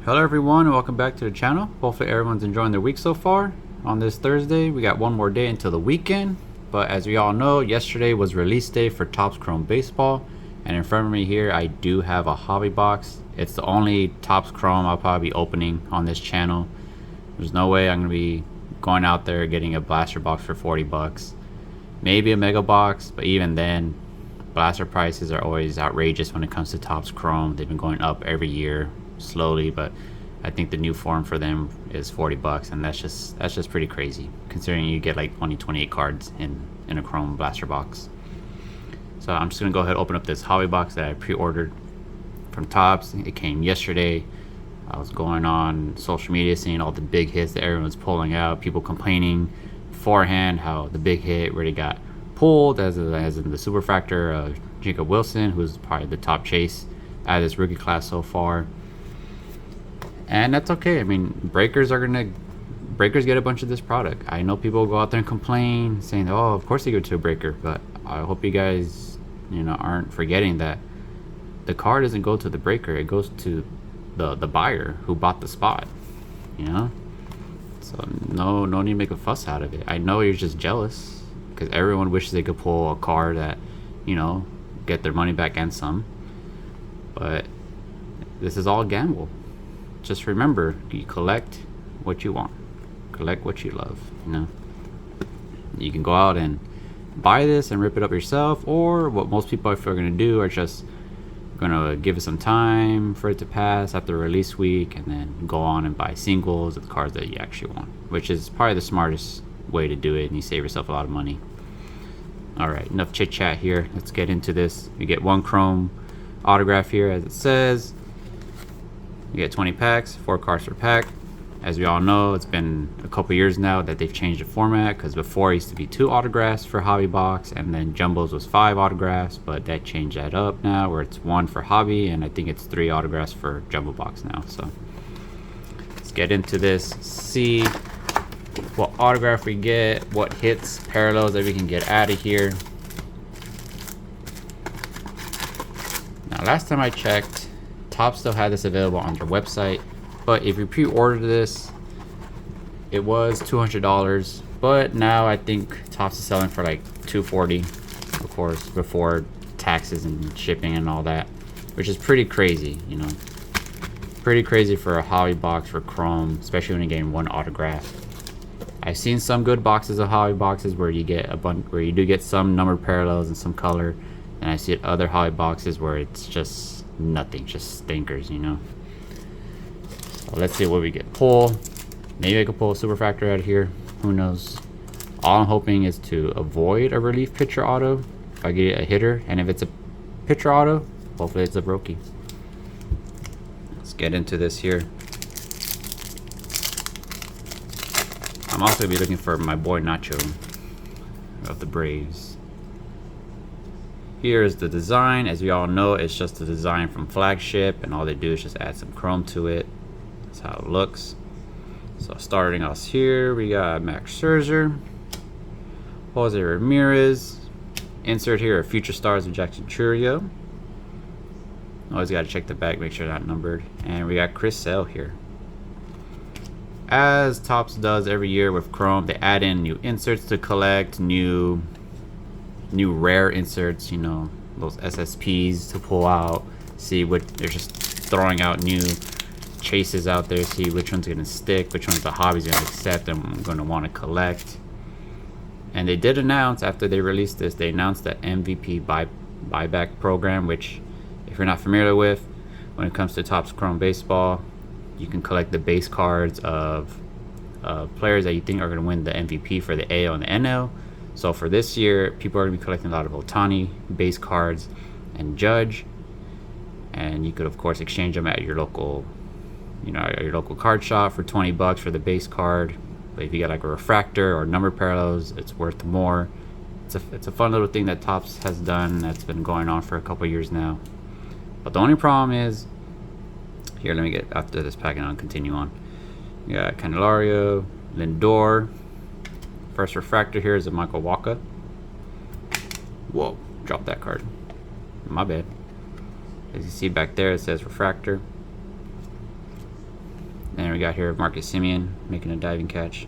Hello everyone and welcome back to the channel. Hopefully everyone's enjoying their week so far. On this Thursday, we got one more day until the weekend. But as we all know, yesterday was release day for Topps Chrome Baseball. And in front of me here, I do have a hobby box. It's the only Topps Chrome I'll probably be opening on this channel. There's no way I'm going to be going out there getting a blaster box for 40 bucks. Maybe a mega box, but even then, blaster prices are always outrageous when it comes to Topps Chrome. They've been going up every year slowly, but I think the new form for them is 40 bucks, and that's just pretty crazy considering you get like 28 cards in a Chrome blaster box. So I'm just gonna go ahead and open up this hobby box that I pre-ordered from Topps. It came yesterday. I was going on social media seeing all the big hits that everyone's pulling out, people complaining beforehand how the big hit really got pulled, as in the Superfractor of Jacob Wilson, who's probably the top chase out of this rookie class so far. And that's okay. I mean, breakers get a bunch of this product. I know people go out there and complain, saying, "Oh, of course they go to a breaker," but I hope you guys, aren't forgetting that the card doesn't go to the breaker; it goes to the buyer who bought the spot. So no need to make a fuss out of it. I know you're just jealous because everyone wishes they could pull a card that, get their money back and some. But this is all a gamble. Just remember, you collect what you want, collect what you love. You can go out and buy this and rip it up yourself, or what most people are going to do are just going to give it some time for it to pass after release week and then go on and buy singles of the cards that you actually want, which is probably the smartest way to do it, and you save yourself a lot of money. All right, enough chit chat here. Let's get into this. You get one Chrome autograph here, as it says. You get 20 packs, 4 cards per pack. As we all know, it's been a couple years now that they've changed the format, because before it used to be 2 autographs for hobby box, and then jumbos was 5 autographs, but that changed that up now where it's 1 for hobby, and I think it's 3 autographs for jumbo box now. So let's get into this, see what autograph we get, what hits, parallels that we can get out of here. Now last time I checked, Topps still had this available on their website, but if you pre-ordered this, it was $200, but now I think Topps is selling for like $240, of course, before taxes and shipping and all that, which is pretty crazy. Pretty crazy for a hobby box for Chrome, especially when you're getting 1 autograph. I've seen some good boxes of hobby boxes where you get where you do get some numbered parallels and some color, and I see other hobby boxes where it's just nothing, just stinkers. So let's see what we get. Pull. Maybe I could pull a Superfractor out of here. Who knows? All I'm hoping is to avoid a relief pitcher auto if I get a hitter, and if it's a pitcher auto, hopefully it's a Brokey. Let's get into this here. I'm also gonna be looking for my boy Nacho of the Braves. Here's the design. As we all know, it's just a design from Flagship, and all they do is just add some chrome to it. That's how it looks. So starting us here, we got Max Scherzer, Jose Ramirez. Insert here are future stars of Jackson Chourio. Always got to check the back, make sure they're not numbered. And we got Chris Sale here. As Topps does every year with Chrome, they add in new inserts to collect, new rare inserts, those SSPs to pull out, see what they're just throwing out new chases out there, see which one's going to stick, which one's the hobby's going to accept and I'm going to want to collect. And they did announce, after they released this, they announced that MVP buyback program, which if you're not familiar with, when it comes to Topps Chrome Baseball, you can collect the base cards of players that you think are going to win the MVP for the AL and the NL. So for this year, people are going to be collecting a lot of Ohtani base cards and Judge, and you could of course exchange them at your local, at your local card shop for 20 bucks for the base card. But if you get like a refractor or number parallels, it's worth more. It's a fun little thing that Topps has done that's been going on for a couple years now. But the only problem is, here, let me get after this pack and I'll continue on. We got Candelario, Lindor. First refractor here is a Michael Wacha. Whoa, dropped that card. My bad. As you see back there, it says refractor. And we got here Marcus Semien making a diving catch.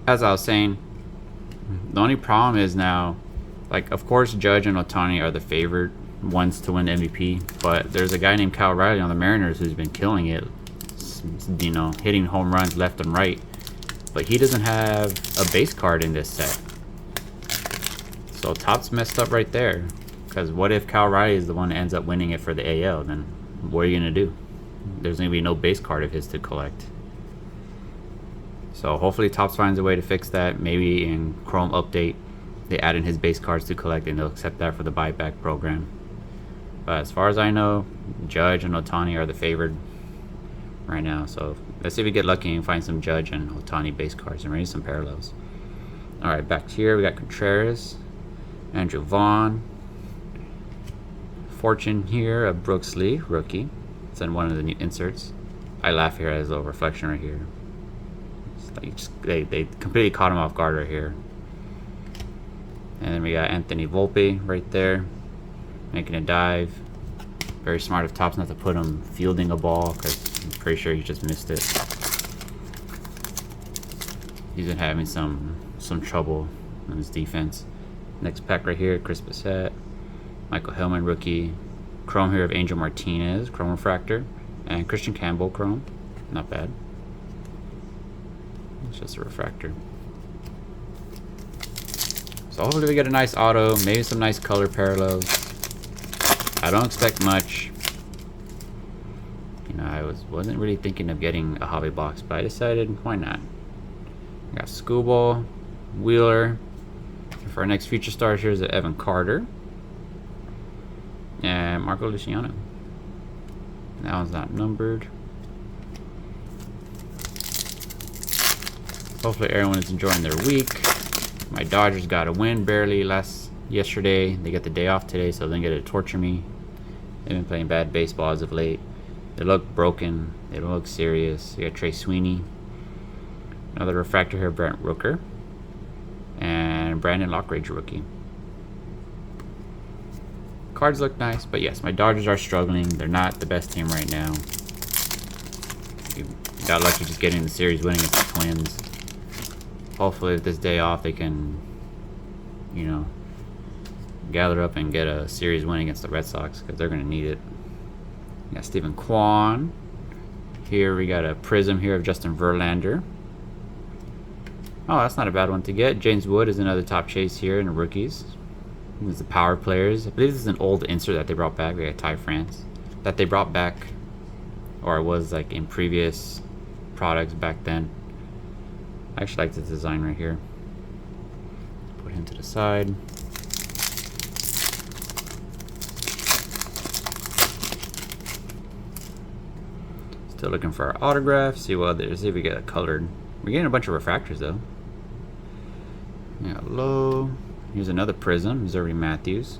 As I was saying, the only problem is now, like, of course, Judge and Ohtani are the favored ones to win MVP, but there's a guy named Kyle Riley on the Mariners who's been killing it, you know, hitting home runs left and right. But he doesn't have a base card in this set. So Topps messed up right there. Because what if Kyle Riley is the one that ends up winning it for the AL? Then what are you going to do? There's going to be no base card of his to collect. So hopefully Topps finds a way to fix that. Maybe in Chrome Update, they add in his base cards to collect and they'll accept that for the buyback program. But as far as I know, Judge and Ohtani are the favored right now. So let's see if we get lucky and find some Judge and Ohtani base cards and maybe some parallels. Alright, back here we got Contreras, Andrew Vaughn, Fortune here of Brooks Lee, rookie. It's in one of the new inserts. I laugh here at his little reflection right here. They completely caught him off guard right here. And then we got Anthony Volpe right there, making a dive. Very smart of Topps not to put him fielding a ball, because I'm pretty sure he just missed it. He's been having some trouble in his defense. Next pack right here, Chris Bassett, Michael Hellman rookie, Chrome here of Angel Martinez, Chrome Refractor, and Christian Campbell Chrome. Not bad. It's just a refractor. So hopefully we get a nice auto, maybe some nice color parallels. I don't expect much. You know, I wasn't really thinking of getting a hobby box, but I decided why not. We got Skubal, Wheeler. For our next future stars, here's Evan Carter and Marco Luciano. That one's not numbered. Hopefully everyone is enjoying their week. My Dodgers got a win barely yesterday. They get the day off today, so they don't get to torture me. They've been playing bad baseball as of late. They look broken. They don't look serious. You got Trey Sweeney. Another refractor here, Brent Rooker. And Brandon Lockridge rookie. Cards look nice, but yes, my Dodgers are struggling. They're not the best team right now. We got lucky just getting the series winning against the Twins. Hopefully with this day off they can, you know, gather up and get a series win against the Red Sox, because they're going to need it. We got Stephen Kwan. Here we got a prism here of Justin Verlander. Oh, that's not a bad one to get. James Wood is another top chase here in the rookies. This is the power players. I believe this is an old insert that they brought back. We got Ty France. That they brought back, or it was like in previous products back then. I actually like the design right here. Put him to the side. Still looking for our autograph. See what others. See if we get a colored. We're getting a bunch of refractors though. Yeah, low. Here's another prism. Missouri Matthews.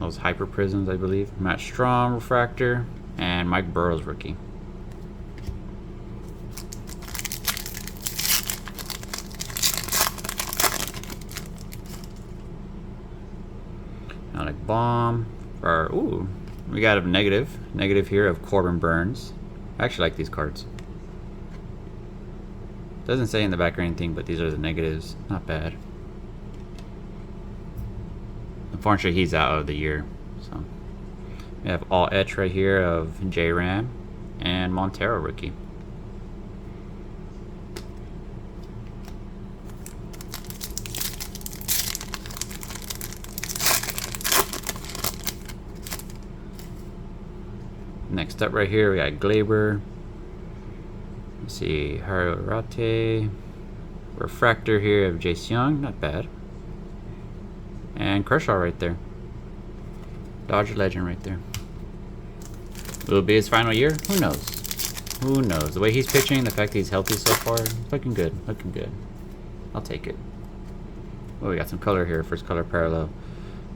Those hyper prisms, I believe. Matt Strom refractor and Mike Burrows rookie. Alec Baum. Or ooh, we got a negative here of Corbin Burns. I actually like these cards. Doesn't say in the back or anything, but these are the negatives. Not bad. Unfortunately, he's out of the year. So we have all etch right here of J-Ram and Montero rookie. Next up right here, we got Glaber. Let's see, Hararate. Refractor here of Jace Young, not bad. And Kershaw right there. Dodger legend right there. Will it be his final year? Who knows? Who knows? The way he's pitching, the fact that he's healthy so far, looking good, looking good. I'll take it. Oh, we got some color here, first color parallel.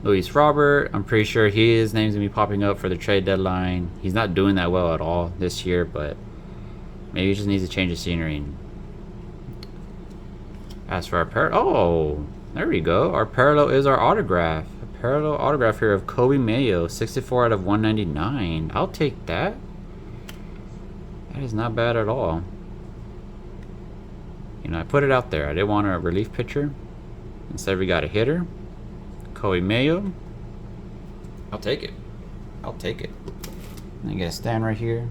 Luis Robert, I'm pretty sure his name's gonna be popping up for the trade deadline. He's not doing that well at all this year, but maybe he just needs to change the scenery. As for our parallel, oh, there we go. Our parallel is our autograph. A parallel autograph here of Kobe Mayo, 64 out of 199. I'll take that. That is not bad at all. You know, I put it out there. I didn't want a relief pitcher. Instead, we got a hitter. Coby Mayo. I'll take it. I'll take it. I get a stand right here.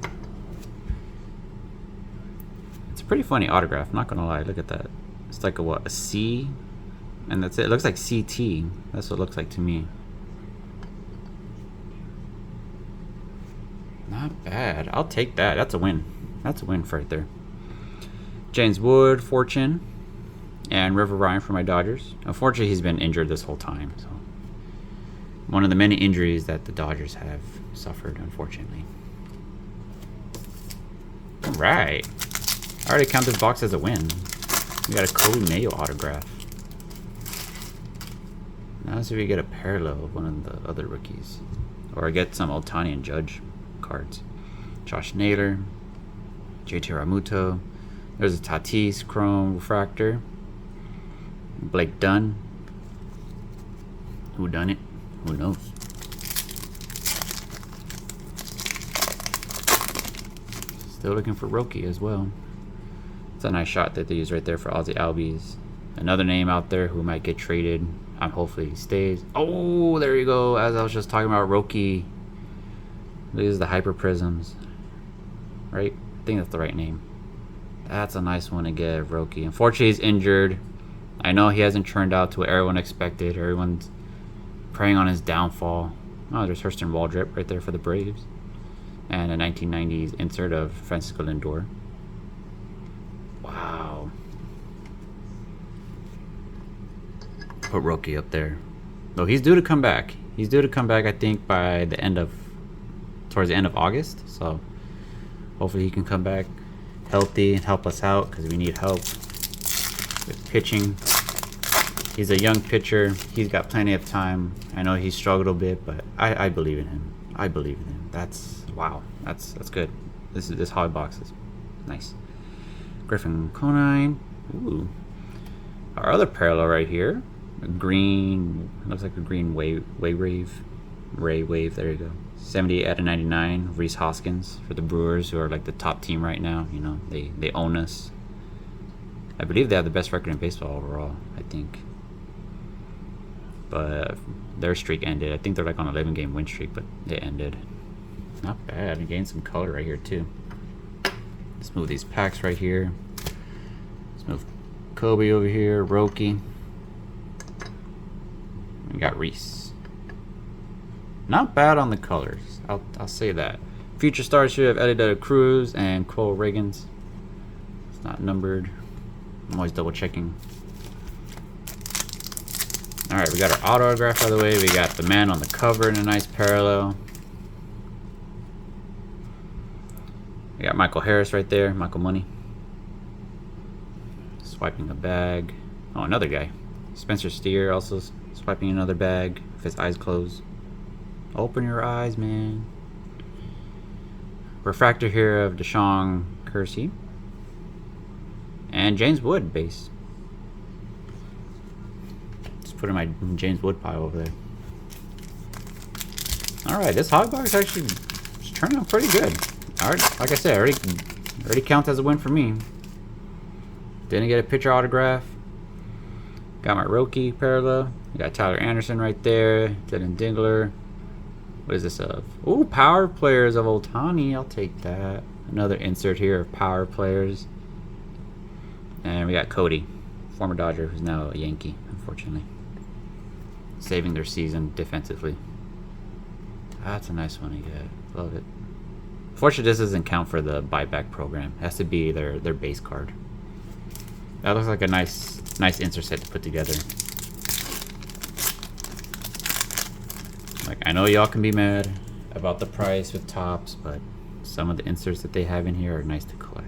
It's a pretty funny autograph, I'm not gonna lie. Look at that. It's like a what? A C? And that's it. It looks like CT. That's what it looks like to me. Not bad. I'll take that. That's a win. That's a win right there. James Wood, Fortune, and River Ryan for my Dodgers. Unfortunately, he's been injured this whole time. So one of the many injuries that the Dodgers have suffered, unfortunately. All right. I already count this box as a win. We got a Coby Mayo autograph. Now let's see if we get a parallel of one of the other rookies. Or I get some Ohtani and Judge cards. Josh Naylor, JT Realmuto. There's a Tatis Chrome Refractor. Blake Dunn. Who done it? Who knows? Still looking for Roki as well. It's a nice shot that they use right there for Ozzie Albies. Another name out there who might get traded. Hopefully he stays. Oh, there you go. As I was just talking about Roki. These are the Hyper Prisms. Right? I think that's the right name. That's a nice one to get, Roki. Unfortunately, he's injured. I know he hasn't turned out to what everyone expected. Everyone's preying on his downfall. Oh, there's Hurston Waldrep right there for the Braves. And a 1990s insert of Francisco Lindor. Wow. Put Roki up there. Though he's due to come back. He's due to come back, I think, by the end of... towards the end of August. So, hopefully he can come back healthy and help us out, because we need help with pitching. He's a young pitcher. He's got plenty of time. I know he struggled a bit, but I believe in him. I believe in him. That's wow. That's good. This hobby box is nice. Griffin Conine. Ooh. Our other parallel right here. A green. Looks like a green wave. Ray Wave. There you go. 78 out of 99. Rhys Hoskins for the Brewers, who are like the top team right now. You know, they own us. I believe they have the best record in baseball overall, I think. But their streak ended. I think they're like on an 11-game win streak, but it ended. Not bad. And gained some color right here too. Let's move these packs right here. Let's move Kobe over here. Roki. We got Rhys. Not bad on the colors. I'll say that. Future stars here have Elly De La Cruz and Cole Riggins. It's not numbered. I'm always double checking. Alright, we got our autograph by the way. We got the man on the cover in a nice parallel. We got Michael Harris right there. Michael Money. Swiping a bag. Oh, another guy. Spencer Steer also swiping another bag with his eyes closed. Open your eyes, man. Refractor here of Deshaun Kersey. And James Wood base. Just put in my James Wood pile over there. Alright, this hot box actually is turning out pretty good. Alright, like I said, already counts as a win for me. Didn't get a pitcher autograph. Got my Roki parallel. Got Tyler Anderson right there. Dylan Dingler. What is this of? Ooh, power players of Ohtani. I'll take that. Another insert here of power players. And we got Cody, former Dodger, who's now a Yankee, unfortunately. Saving their season defensively. That's a nice one to get. Love it. Unfortunately, this doesn't count for the buyback program. It has to be their base card. That looks like a nice insert set to put together. Like, I know y'all can be mad about the price with Topps, but some of the inserts that they have in here are nice to collect.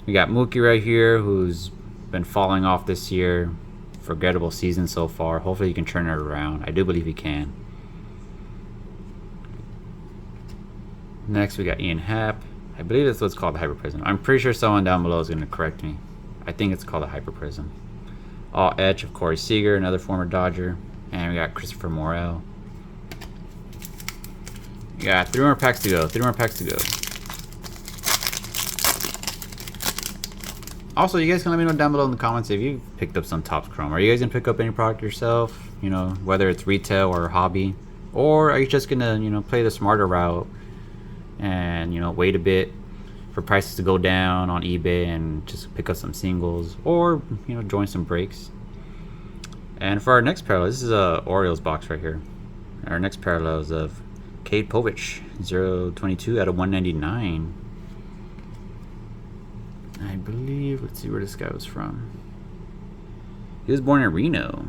We got Mookie right here, who's been falling off this year. Forgettable season so far. Hopefully he can turn it around. I do believe he can. Next we got Ian Happ. I believe that's what's called the Hyper Prism. I'm pretty sure someone down below is going to correct me. I think it's called a Hyper Prism. All etch of Corey Seager, another former Dodger. And we got Christopher Morel. We got 3 more packs to go. 3 more packs to go. Also, you guys can let me know down below in the comments if you picked up some Topps Chrome. Are you guys gonna pick up any product yourself? You know, whether it's retail or hobby, or are you just gonna, you know, play the smarter route and, you know, wait a bit for prices to go down on eBay and just pick up some singles, or, you know, join some breaks. And for our next parallel, this is a Orioles box right here. Our next parallel is of Cade Povich, 0/22 out of 199. I believe, let's see where this guy was from. He was born in Reno.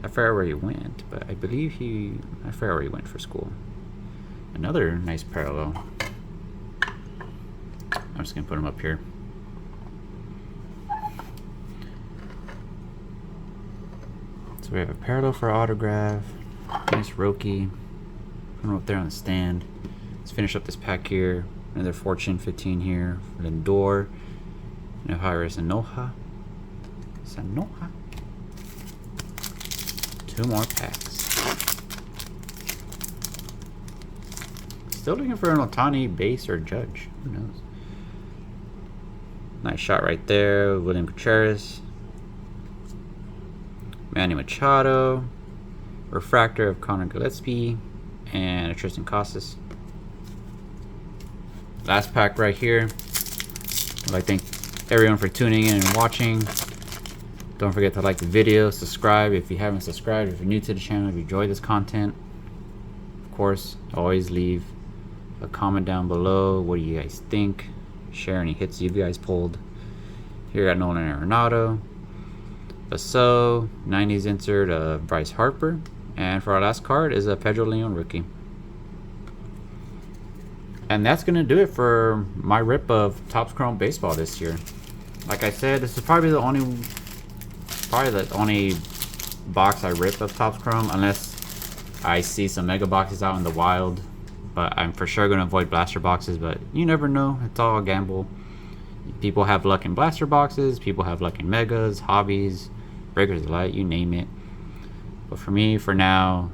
I forgot where he went, but I believe I forgot where he went for school. Another nice parallel. I'm just gonna put him up here. So we have a parallel for autograph. Nice Roki. Put him up there on the stand. Let's finish up this pack here. Another Fortune 15 here. Lindor. Nohira Sanoha. Two more packs. Still looking for an Ohtani base or Judge. Who knows? Nice shot right there. William Contreras. Manny Machado. Refractor of Connor Gillespie. And a Tristan Casas. Last pack right here. I'd like to thank everyone for tuning in and watching. Don't forget to like the video, subscribe if you haven't subscribed, if you're new to the channel, if you enjoy this content. Of course, always leave a comment down below. What do you guys think? Share any hits you guys pulled. Here at Nolan Arenado. Basso, 90s insert of Bryce Harper. And for our last card is a Pedro Leon rookie. And that's going to do it for my rip of Topps Chrome Baseball this year. Like I said, this is probably the only box I rip of Topps Chrome, unless I see some mega boxes out in the wild. But I'm for sure going to avoid blaster boxes, but you never know. It's all a gamble. People have luck in blaster boxes, people have luck in megas, hobbies, breakers of light, you name it. But for me, for now,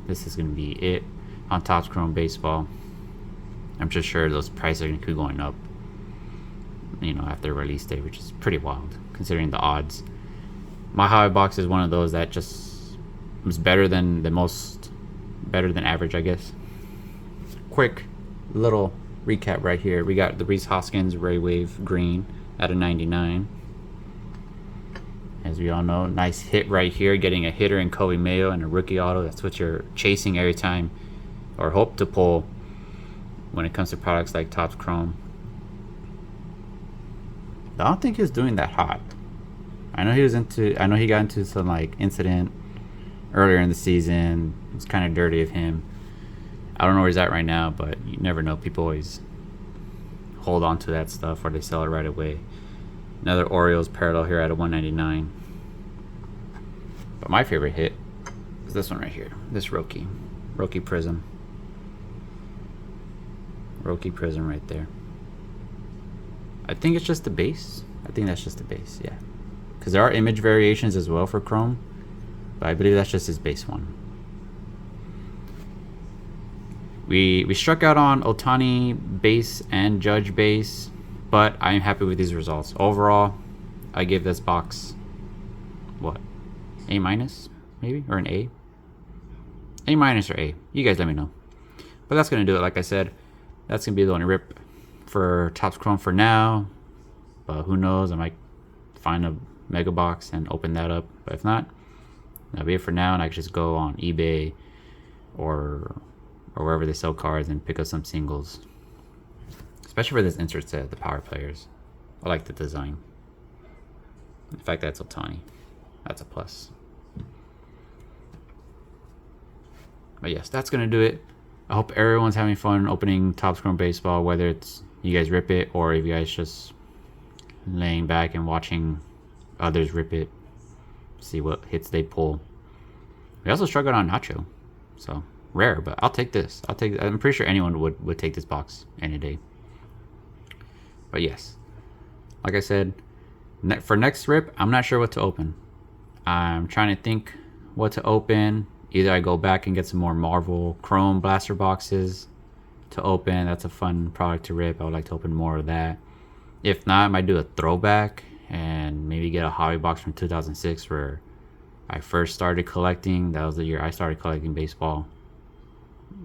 this is going to be it on Topps Chrome Baseball. I'm just sure those prices are going to keep going up, you know, after release day, which is pretty wild considering the odds. My hobby box is one of those that just was better than average, I guess. Quick little recap right here. We got the Rhys Hoskins Ray Wave green at a 99. As we all know, nice hit right here, getting a hitter in Kobe Mayo and a rookie auto. That's what you're chasing every time, or hope to pull, when it comes to products like Topps Chrome. I don't think he was doing that hot. I know he got into some like incident earlier in the season. It was kind of dirty of him. I don't know where he's at right now, but you never know. People always hold on to that stuff or they sell it right away. Another Orioles parallel here at a 199. But my favorite hit is this one right here. This Roki Prism. Roki Prism right there. I think it's just the base. I think that's just the base, yeah. Because there are image variations as well for Chrome, but I believe that's just his base one. We struck out on Ohtani base and Judge base, but I'm happy with these results. Overall, I give this box, what, A minus maybe, or an A? A minus or A. You guys let me know. But that's going to do it, like I said. That's going to be the only rip for Topps Chrome for now. But who knows, I might find a mega box and open that up. But if not, that'll be it for now. And I can just go on eBay or wherever they sell cards and pick up some singles. Especially for this insert set, the power players. I like the design. In fact, that's Ohtani. That's a plus. But yes, that's going to do it. I hope everyone's having fun opening Topps Chrome Baseball, whether it's you guys rip it or if you guys just laying back and watching others rip it, see what hits they pull. We also struggled on Nacho, so rare, but I'll take this. I'm pretty sure anyone would take this box any day. But yes, like I said, for next rip, I'm not sure what to open. I'm trying to think what to open. Either I go back and get some more Marvel Chrome blaster boxes to open. That's a fun product to rip. I would like to open more of that. If not, I might do a throwback and maybe get a hobby box from 2006 where I first started collecting. That was the year I started collecting baseball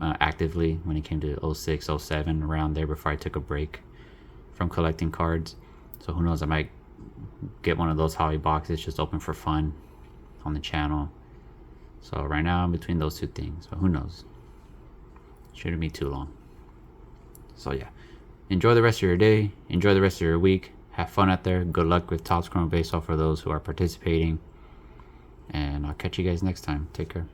actively, when it came to 06, 07, around there, before I took a break from collecting cards. So who knows, I might get one of those hobby boxes just open for fun on the channel. So right now I'm between those two things, but who knows, shouldn't be too long. So yeah, enjoy the rest of your day, enjoy the rest of your week, have fun out there. Good luck with Topps Chrome Baseball for those who are participating, and I'll catch you guys next time. Take care.